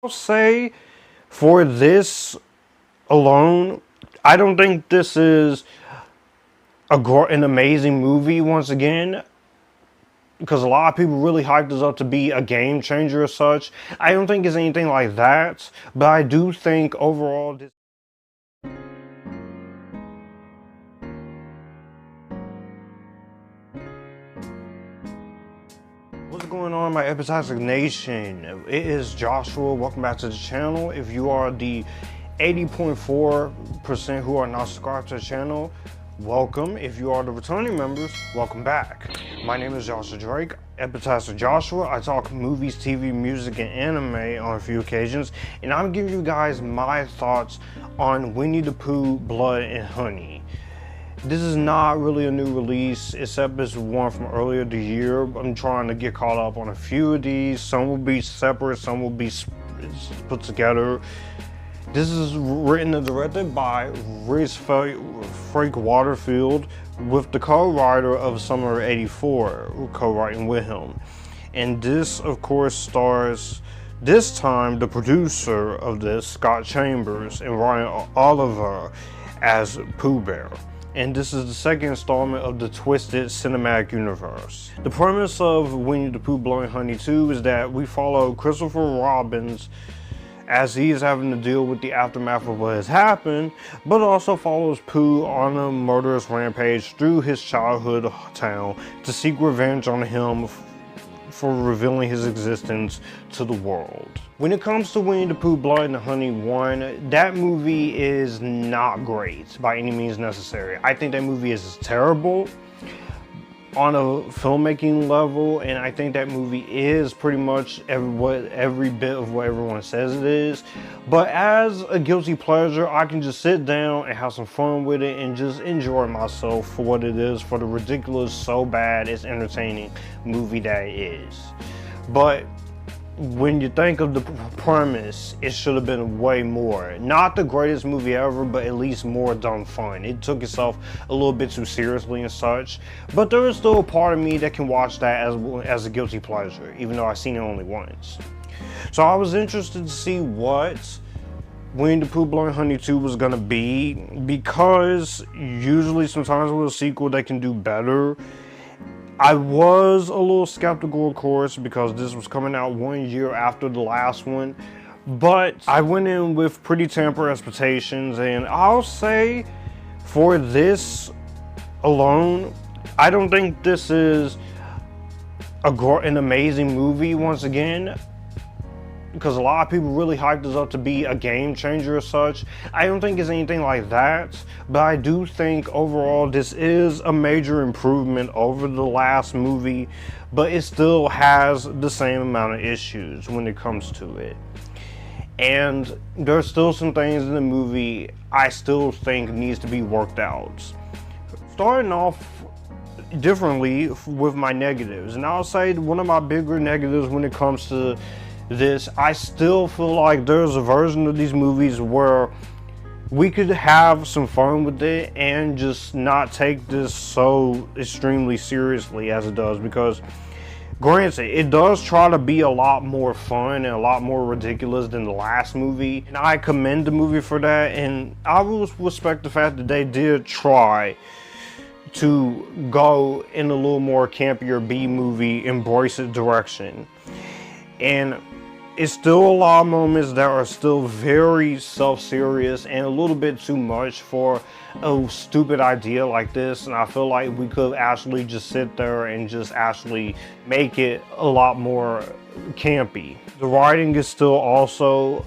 I'll say for this alone, I don't think this is an amazing movie once again, because a lot of people really hyped this up to be a game changer as such. I don't think it's anything like that, but I do think overall this What's going on, my Epictastic Nation? It is Joshua. Welcome back to the channel. If you are the 80.4% who are not subscribed to the channel, welcome. If you are the returning members, welcome back. My name is Joshua Drake, Epictastic Joshua. I talk movies, TV, music, and anime on a few occasions, and I'm giving you guys my thoughts on Winnie the Pooh, Blood and Honey. This is not really a new release, except it's one from earlier the year. I'm trying to get caught up on a few of these. Some will be separate, some will be put together. This is written and directed by Rhys Frake-Waterfield, with the co-writer of Summer '84 co-writing with him. And this, of course, stars, this time, the producer of this, Scott Chambers, and Ryan Oliver as Pooh Bear. And this is the second installment of the Twisted Cinematic Universe. The premise of Winnie the Pooh, Blood and Honey 2 is that we follow Christopher Robin as he is having to deal with the aftermath of what has happened, but also follows Pooh on a murderous rampage through his childhood town to seek revenge on him for revealing his existence to the world. When it comes to Winnie the Pooh, Blood and Honey 1, that movie is not great by any means necessary. I think that movie is terrible on a filmmaking level, and I think that movie is pretty much every bit of what everyone says it is. But as a guilty pleasure, I can just sit down and have some fun with it and just enjoy myself for what it is, for the ridiculous, so bad it's entertaining movie that it is. But when you think of the premise, it should have been way more. Not the greatest movie ever, but at least more dumb fun. It took itself a little bit too seriously and such, but there is still a part of me that can watch that as a guilty pleasure, even though I've seen it only once. So I was interested to see what Winnie the Pooh, Blood and Honey 2 was gonna be, because usually sometimes with a sequel they can do better. I was a little skeptical, of course, because this was coming out 1 year after the last one, but I went in with pretty tempered expectations, and I'll say for this alone, I don't think this is an amazing movie once again, because a lot of people really hyped this up to be a game changer as such. I don't think it's anything like that, but I do think overall this is a major improvement over the last movie, but it still has the same amount of issues when it comes to it. And there's still some things in the movie I still think needs to be worked out. Starting off differently with my negatives, and I'll say one of my bigger negatives when it comes to this, I still feel like there's a version of these movies where we could have some fun with it and just not take this so extremely seriously as it does, because granted, it does try to be a lot more fun and a lot more ridiculous than the last movie, and I commend the movie for that, and I will respect the fact that they did try to go in a little more campier B-movie embrace it direction. And it's still a lot of moments that are still very self-serious and a little bit too much for a stupid idea like this, and I feel like we could actually just sit there and just actually make it a lot more campy. The writing is still also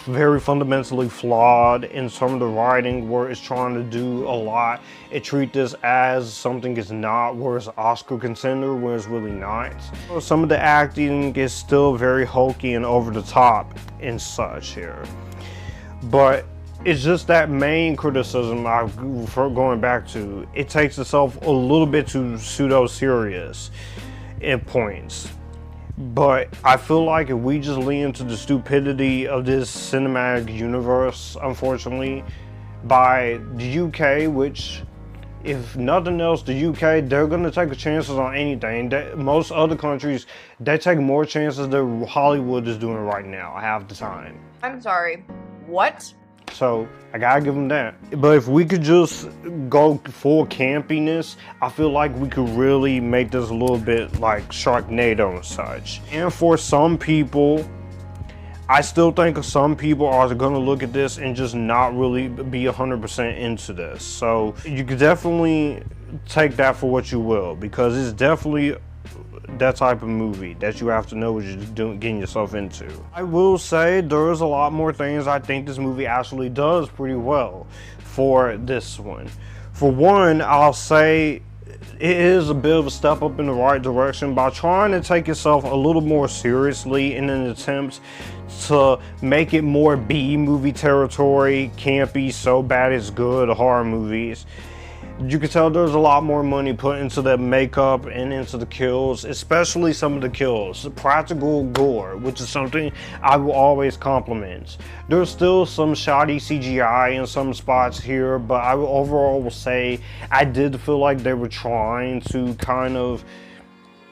very fundamentally flawed in some of the writing, where it's trying to do a lot. It treats this as something it's not, where it's an Oscar contender, where it's really not. Some of the acting is still very hokey and over the top and such here. But it's just that main criticism I'm going back to. It takes itself a little bit too pseudo-serious in points. But I feel like if we just lean into the stupidity of this cinematic universe, unfortunately, by the UK, which if nothing else, the UK, they're gonna take chances on anything. Most other countries, they take more chances than Hollywood is doing right now, half the time. I'm sorry, what? So, I gotta give them that. But if we could just go full campiness, I feel like we could really make this a little bit like Sharknado and such. And for some people, I still think some people are gonna look at this and just not really be 100% into this. So you could definitely take that for what you will, because it's definitely that type of movie that you have to know what you're getting yourself into. I will say there's a lot more things I think this movie actually does pretty well for this one. For one, I'll say it is a bit of a step up in the right direction by trying to take itself a little more seriously in an attempt to make it more B movie territory, campy, so bad it's good horror movies. You can tell there's a lot more money put into the makeup and into the kills, especially some of the kills. Practical gore, which is something I will always compliment. There's still some shoddy CGI in some spots here, but I will overall say I did feel like they were trying to kind of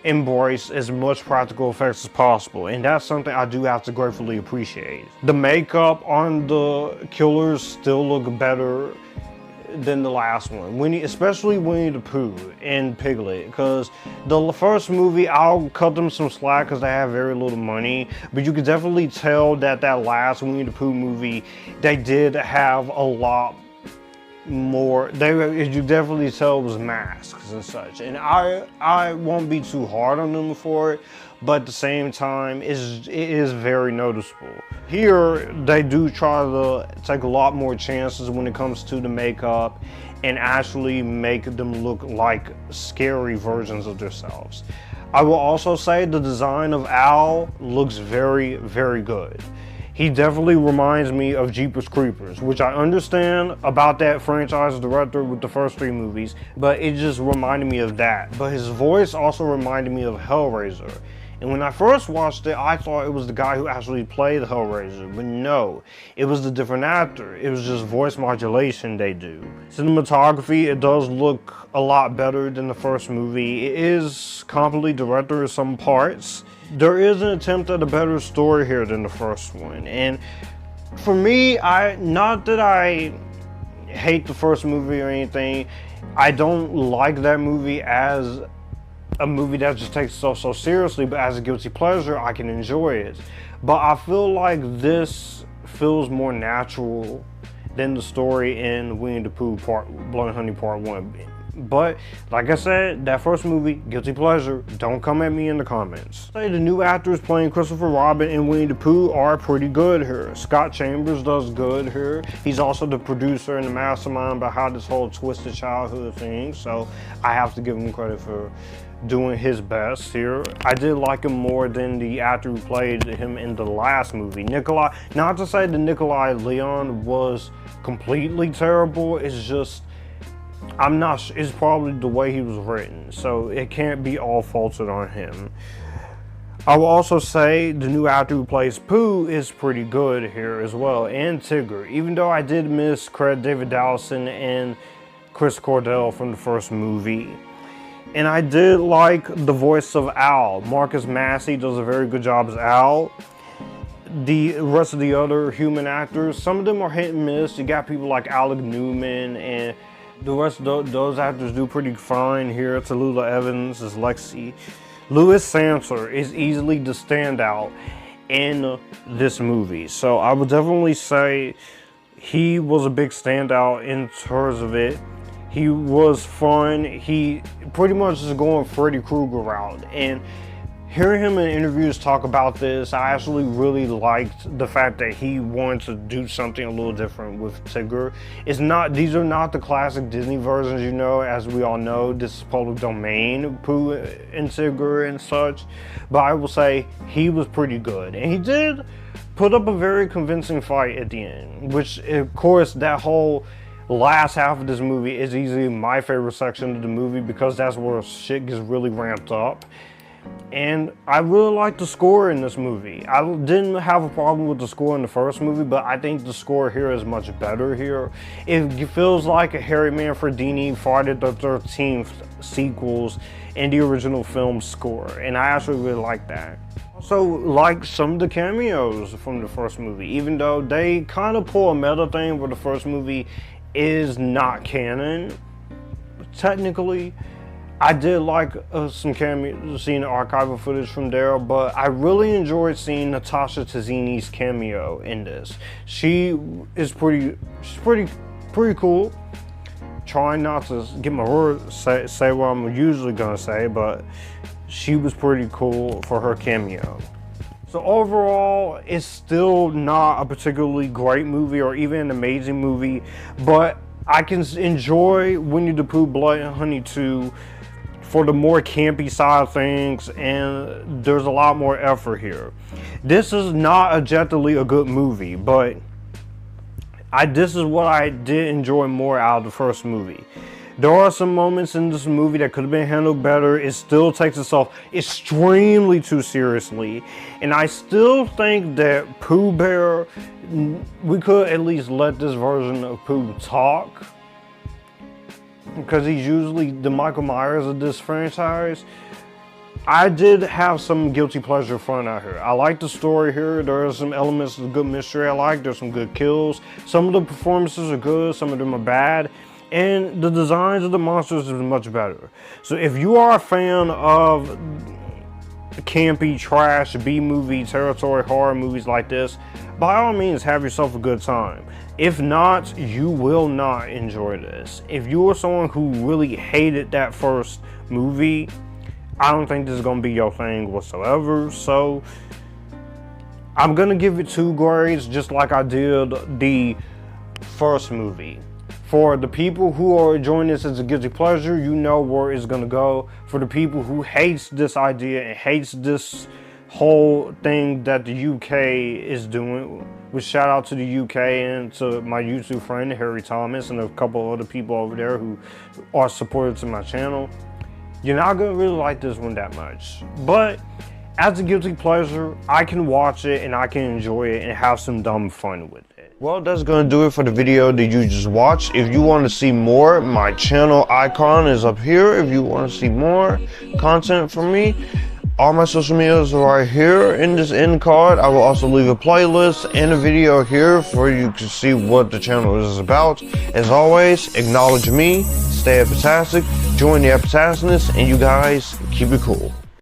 embrace as much practical effects as possible, and that's something I do have to gratefully appreciate. The makeup on the killers still look better than the last one, especially Winnie the Pooh and Piglet, because the first movie, I'll cut them some slack because they have very little money, but you could definitely tell that that last Winnie the Pooh movie, they did have a lot more, you definitely tell it was masks and such, and I won't be too hard on them for it, but at the same time, it is very noticeable. Here, they do try to take a lot more chances when it comes to the makeup and actually make them look like scary versions of themselves. I will also say the design of Al looks very, very good. He definitely reminds me of Jeepers Creepers, which I understand about that franchise director with the first 3 movies, but it just reminded me of that. But his voice also reminded me of Hellraiser. And when I first watched it, I thought it was the guy who actually played Hellraiser, but no, it was a different actor. It was just voice modulation they do. Cinematography, it does look a lot better than the first movie. It is completely directed in some parts. There is an attempt at a better story here than the first one. And for me, not that I hate the first movie or anything, I don't like that movie as a movie that just takes itself so seriously, but as a guilty pleasure, I can enjoy it. But I feel like this feels more natural than the story in Winnie the Pooh Blood Honey Part 1. But, like I said, that first movie, guilty pleasure, don't come at me in the comments. The new actors playing Christopher Robin and Winnie the Pooh are pretty good here. Scott Chambers does good here. He's also the producer and the mastermind behind this whole twisted childhood thing, so I have to give him credit for doing his best here. I did like him more than the actor who played him in the last movie, Nikolai. Not to say that Nikolai Leon was completely terrible, it's just, it's probably the way he was written, so it can't be all faulted on him. I will also say the new actor who plays Pooh is pretty good here as well, and Tigger, even though I did miss David Dowson and Chris Cordell from the first movie. And I did like the voice of Al. Marcus Massey does a very good job as Al. The rest of the other human actors, some of them are hit and miss. You got people like Alec Newman, and the rest of those actors do pretty fine here. Tallulah Evans is Lexi. Louis Santer is easily the standout in this movie. So I would definitely say he was a big standout in terms of it. He was fun. He pretty much is going Freddy Krueger route. And hearing him in interviews talk about this, I actually really liked the fact that he wanted to do something a little different with Tigger. These are not the classic Disney versions, you know, as we all know. This is public domain, Pooh and Tigger and such. But I will say he was pretty good. And he did put up a very convincing fight at the end, which of course that whole last half of this movie is easily my favorite section of the movie because that's where shit gets really ramped up. And I really like the score in this movie. I didn't have a problem with the score in the first movie, but I think the score here is much better here. It feels like a Harry Manfredini Friday the 13th sequels in the original film score, and I actually really like that. Also, like some of the cameos from the first movie, even though they kind of pull a meta thing where the first movie is not canon, technically. I did like some cameos, seeing the archival footage from there, but I really enjoyed seeing Natasha Tizzini's cameo in this. She's pretty cool. Trying not to get my words, say what I'm usually gonna say, but she was pretty cool for her cameo. So overall, it's still not a particularly great movie or even an amazing movie, but I can enjoy Winnie the Pooh, Blood and Honey 2 for the more campy side of things, and there's a lot more effort here. This is not objectively a good movie, but this is what I did enjoy more out of the first movie. There are some moments in this movie that could have been handled better. It still takes itself extremely too seriously, and I still think that Pooh Bear, we could at least let this version of Pooh talk, because he's usually the Michael Myers of this franchise. I did have some guilty pleasure fun out here. I like the story here. There are some elements of good mystery I like. There's some good kills. Some of the performances are good, some of them are bad. And the designs of the monsters is much better. So if you are a fan of campy, trash, B-movie, territory, horror movies like this, by all means have yourself a good time. If not, you will not enjoy this. If you are someone who really hated that first movie, I don't think this is gonna be your thing whatsoever. So I'm gonna give it 2 grades, just like I did the first movie. For the people who are enjoying this as a guilty pleasure, you know where it's gonna go. For the people who hates this idea and hates this whole thing that the UK is doing, which shout out to the UK and to my YouTube friend Harry Thomas and a couple other people over there who are supporters to my channel, you're not gonna really like this one that much. But as a guilty pleasure, I can watch it and I can enjoy it and have some dumb fun with it. Well, that's gonna do it for the video that you just watched. If you want to see more, my channel icon is up here. If you want to see more content from me, all my social medias are right here in this end card. I will also leave a playlist and a video here for you to see what the channel is about. As always, acknowledge me, stay epictastic, join the Epictasticness, and you guys keep it cool.